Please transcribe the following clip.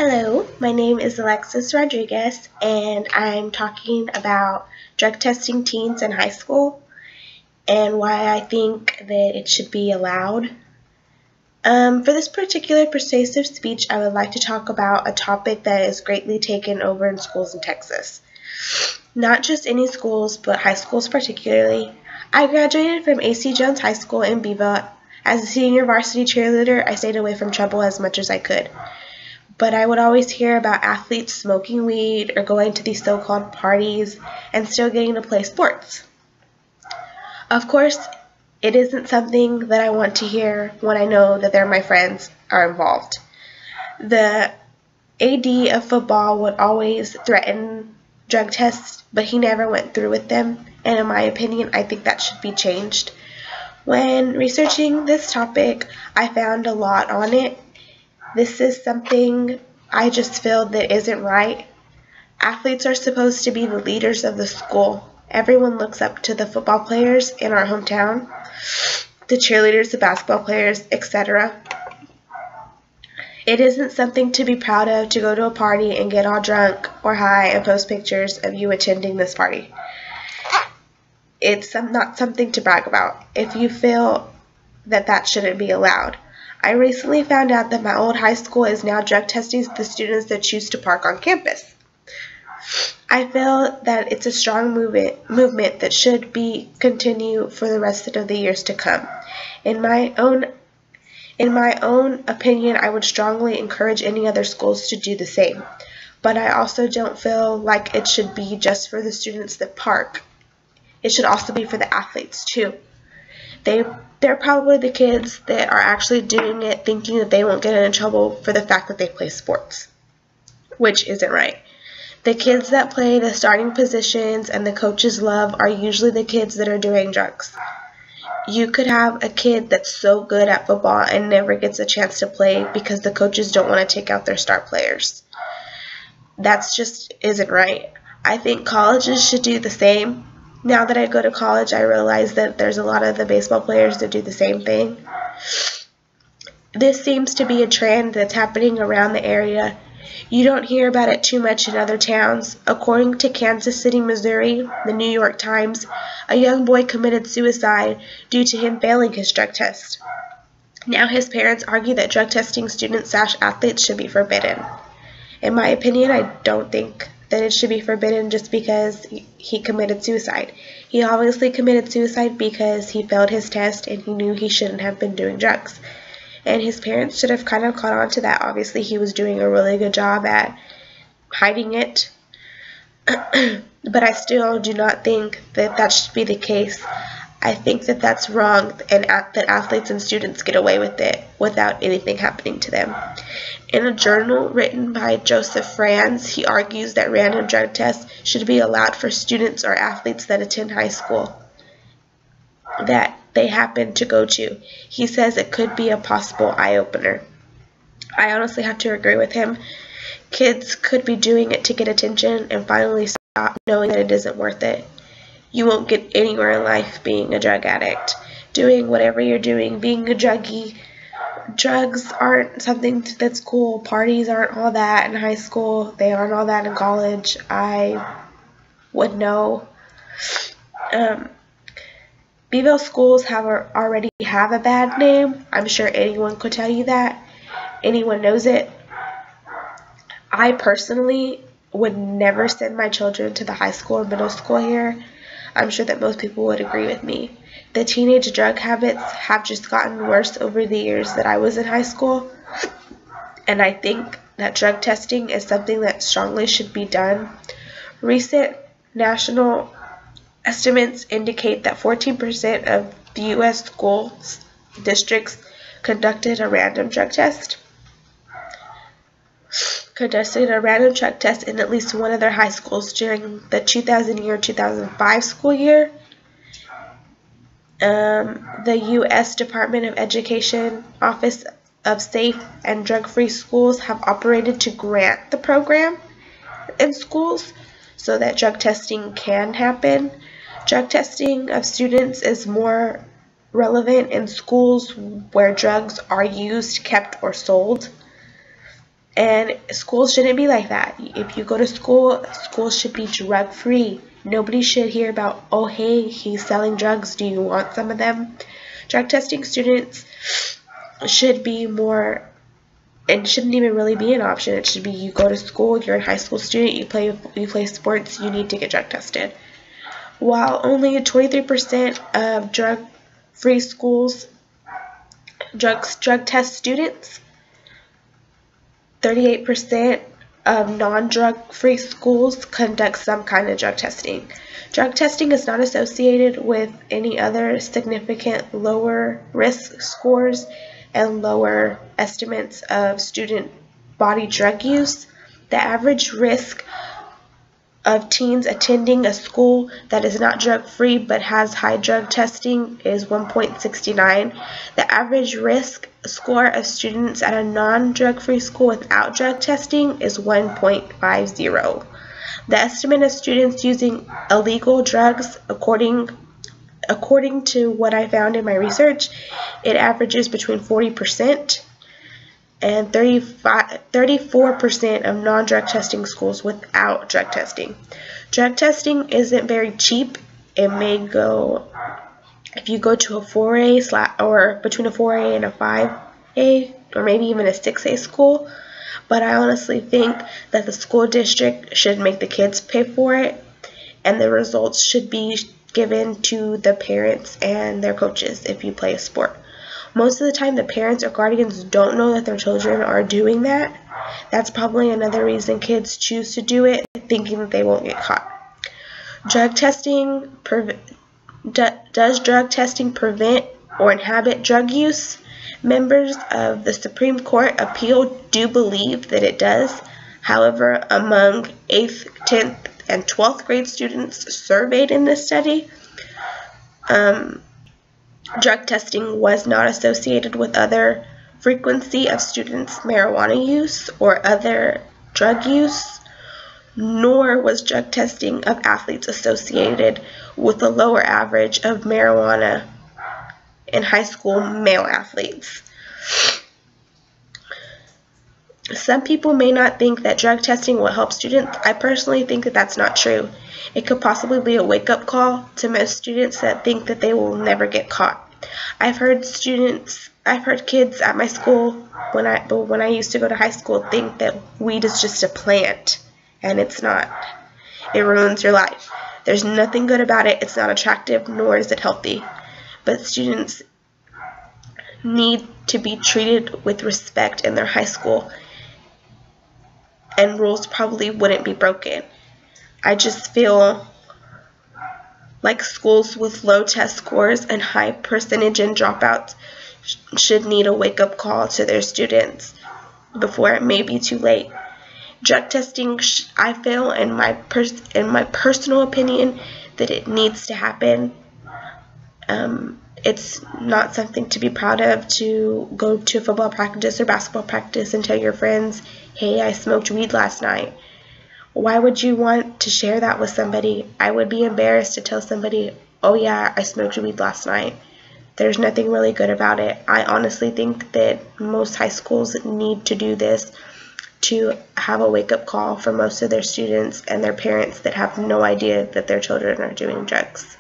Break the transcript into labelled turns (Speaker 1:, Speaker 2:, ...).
Speaker 1: Hello, my name is Alexis Rodriguez, and I'm talking about drug testing teens in high school and why I think that it should be allowed. For this particular persuasive speech, I would like to talk about a topic that is greatly taken over in schools in Texas. Not just any schools, but high schools particularly. I graduated from A.C. Jones High School in Bevo. As a senior varsity cheerleader, I stayed away from trouble as much as I could. But I would always hear about athletes smoking weed or going to these so-called parties and still getting to play sports. Of course, it isn't something that I want to hear when I know that my friends are involved. The AD of football would always threaten drug tests, but he never went through with them, and in my opinion, I think that should be changed. When researching this topic, I found a lot on it. This is something I just feel that isn't right. Athletes are supposed to be the leaders of the school. Everyone looks up to the football players in our hometown, the cheerleaders, the basketball players, etc. It isn't something to be proud of to go to a party and get all drunk or high and post pictures of you attending this party. It's not something to brag about if you feel that shouldn't be allowed. I recently found out that my old high school is now drug testing the students that choose to park on campus. I feel that it's a strong movement that should be continue for the rest of the years to come. In my own opinion, I would strongly encourage any other schools to do the same. But I also don't feel like it should be just for the students that park. It should also be for the athletes too. They're probably the kids that are actually doing it thinking that they won't get in trouble for the fact that they play sports, which isn't right. The kids that play the starting positions and the coaches love are usually the kids that are doing drugs. You could have a kid that's so good at football and never gets a chance to play because the coaches don't want to take out their star players. That's just isn't right. I think colleges should do the same. Now that I go to college, I realize that there's a lot of the baseball players that do the same thing. This seems to be a trend that's happening around the area. You don't hear about it too much in other towns. According to Kansas City, Missouri, the New York Times, a young boy committed suicide due to him failing his drug test. Now his parents argue that drug testing students/athletes should be forbidden. In my opinion, I don't think that it should be forbidden just because he committed suicide. He obviously committed suicide because he failed his test and he knew he shouldn't have been doing drugs. And his parents should have kind of caught on to that. Obviously, he was doing a really good job at hiding it. But I still do not think that should be the case. I think that that's wrong and that athletes and students get away with it without anything happening to them. In a journal written by Joseph Franz, he argues that random drug tests should be allowed for students or athletes that attend high school that they happen to go to. He says it could be a possible eye-opener. I honestly have to agree with him. Kids could be doing it to get attention and finally stop knowing that it isn't worth it. You won't get anywhere in life being a drug addict. Doing whatever you're doing, being a druggie. Drugs aren't something that's cool. Parties aren't all that in high school. They aren't all that in college. I would know. Bevo schools already have a bad name. I'm sure anyone could tell you that. Anyone knows it. I personally would never send my children to the high school or middle school here. I'm sure that most people would agree with me. The teenage drug habits have just gotten worse over the years that I was in high school, and I think that drug testing is something that strongly should be done. Recent national estimates indicate that 14% of the U.S. school districts conducted a random drug test in at least one of their high schools during the 2000-2005 school year. The U.S. Department of Education Office of Safe and Drug-Free Schools have operated to grant the program in schools so that drug testing can happen. Drug testing of students is more relevant in schools where drugs are used, kept, or sold. And schools shouldn't be like that. If you go to school, schools should be drug free. Nobody should hear about, oh hey, he's selling drugs, do you want some of them? Drug testing students should be more, it shouldn't even really be an option. It should be, you go to school, you're a high school student, you play sports, you need to get drug tested. While only 23% of drug-free schools drug test students, 38% of non-drug-free schools conduct some kind of drug testing. Drug testing is not associated with any other significant lower risk scores and lower estimates of student body drug use. The average risk of teens attending a school that is not drug-free but has high drug testing is 1.69. The average risk score of students at a non-drug-free school without drug testing is 1.50. The estimate of students using illegal drugs, according to what I found in my research, it averages between 40% and 34% of non-drug testing schools without drug testing. Drug testing isn't very cheap. It may go, if you go to a 4A or between a 4A and a 5A, or maybe even a 6A school, but I honestly think that the school district should make the kids pay for it, and the results should be given to the parents and their coaches if you play a sport. Most of the time, the parents or guardians don't know that their children are doing that. That's probably another reason kids choose to do it, thinking that they won't get caught. Drug testing, does drug testing prevent or inhibit drug use? Members of the Supreme Court appeal do believe that it does. However, among 8th, 10th, and 12th grade students surveyed in this study, drug testing was not associated with other frequency of students' marijuana use or other drug use, nor was drug testing of athletes associated with a lower average of marijuana in high school male athletes. Some people may not think that drug testing will help students. I personally think that that's not true. It could possibly be a wake-up call to most students that think that they will never get caught. I've heard kids at my school when I used to go to high school think that weed is just a plant, and it's not. It ruins your life. There's nothing good about it. It's not attractive, nor is it healthy. But students need to be treated with respect in their high school, and rules probably wouldn't be broken. I just feel like schools with low test scores and high percentage in dropouts should need a wake-up call to their students before it may be too late. Drug testing, I feel, in my personal opinion, that it needs to happen. It's not something to be proud of to go to a football practice or basketball practice and tell your friends, hey, I smoked weed last night. Why would you want to share that with somebody? I would be embarrassed to tell somebody, oh yeah, I smoked weed last night. There's nothing really good about it. I honestly think that most high schools need to do this to have a wake-up call for most of their students and their parents that have no idea that their children are doing drugs.